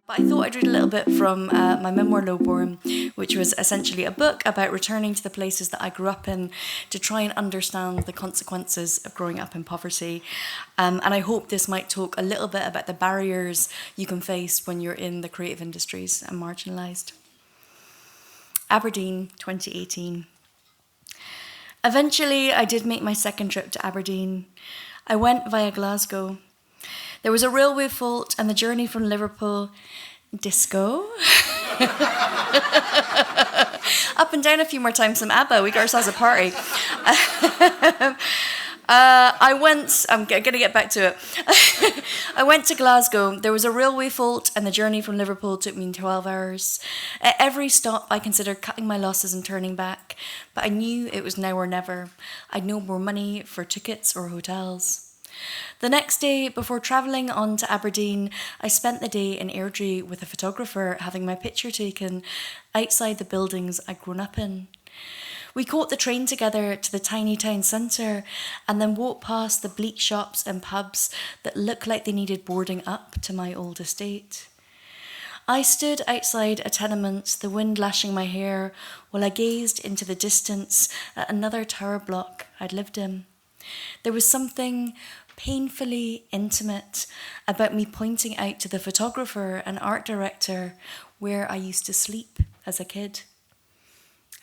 But I thought I'd read a little bit from my memoir, Lowborn, which was essentially a book about returning to the places that I grew up in to try and understand the consequences of growing up in poverty. And I hope this might talk a little bit about the barriers you can face when you're in the creative industries and marginalised. Aberdeen, 2018. Eventually, I did make my second trip to Aberdeen. I went via Glasgow. There was a railway fault, and the journey from Liverpool, disco, up and down a few more times from ABBA. We got ourselves a party. I'm going to get back to it. I went to Glasgow. There was a railway fault, and the journey from Liverpool took me 12 hours. At every stop, I considered cutting my losses and turning back, but I knew it was now or never. I'd no more money for tickets or hotels. The next day, before travelling on to Aberdeen, I spent the day in Airdrie with a photographer having my picture taken outside the buildings I'd grown up in. We caught the train together to the tiny town centre and then walked past the bleak shops and pubs that looked like they needed boarding up to my old estate. I stood outside a tenement, the wind lashing my hair, while I gazed into the distance at another tower block I'd lived in. There was something painfully intimate about me pointing out to the photographer and art director where I used to sleep as a kid.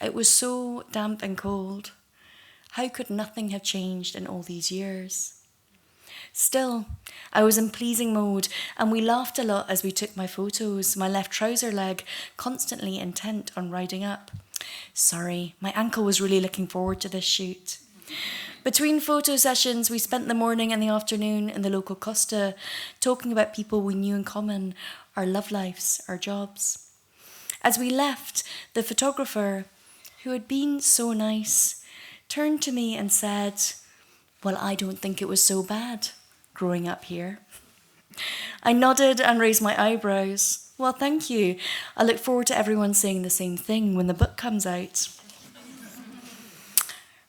It was so damp and cold. How could nothing have changed in all these years? Still, I was in pleasing mode, and we laughed a lot as we took my photos, my left trouser leg constantly intent on riding up. Sorry, my ankle was really looking forward to this shoot. Between photo sessions, we spent the morning and the afternoon in the local Costa, talking about people we knew in common, our love lives, our jobs. As we left, the photographer, who had been so nice, turned to me and said, "Well, I don't think it was so bad growing up here." I nodded and raised my eyebrows. "Well, thank you. I look forward to everyone saying the same thing when the book comes out."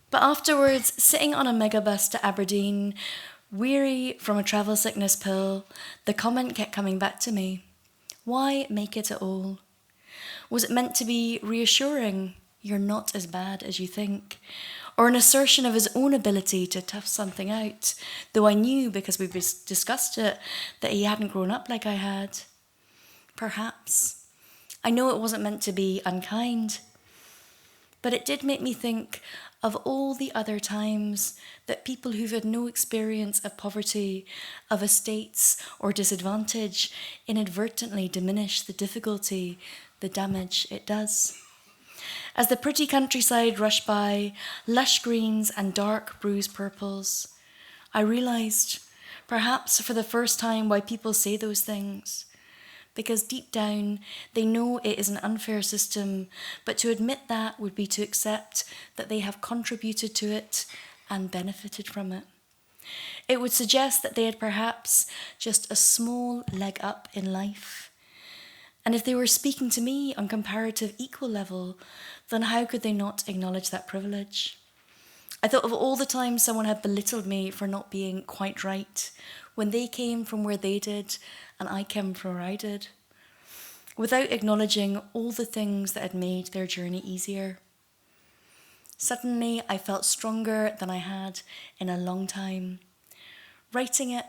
But afterwards, sitting on a megabus to Aberdeen, weary from a travel sickness pill, the comment kept coming back to me. Why make it at all? Was it meant to be reassuring? You're not as bad as you think. Or an assertion of his own ability to tough something out, though I knew, because we discussed it, that he hadn't grown up like I had. Perhaps. I know it wasn't meant to be unkind. But it did make me think of all the other times that people who've had no experience of poverty, of estates or disadvantage, inadvertently diminish the difficulty, the damage it does. As the pretty countryside rushed by, lush greens and dark bruised purples, I realised, perhaps for the first time, why people say those things. Because deep down, they know it is an unfair system, but to admit that would be to accept that they have contributed to it and benefited from it. It would suggest that they had perhaps just a small leg up in life. And if they were speaking to me on comparative equal level, then how could they not acknowledge that privilege? I thought of all the times someone had belittled me for not being quite right, when they came from where they did and I came from where I did, without acknowledging all the things that had made their journey easier. Suddenly, I felt stronger than I had in a long time. Writing it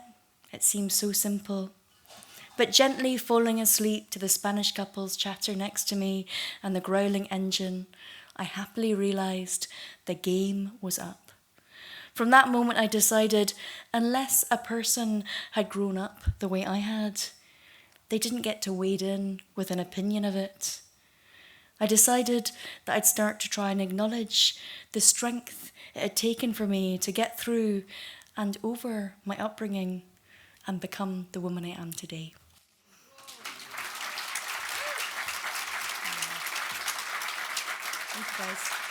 seemed so simple, but gently falling asleep to the Spanish couple's chatter next to me and the growling engine, I happily realised the game was up. From that moment, I decided, unless a person had grown up the way I had, they didn't get to wade in with an opinion of it. I decided that I'd start to try and acknowledge the strength it had taken for me to get through and over my upbringing and become the woman I am today. Thank you, guys.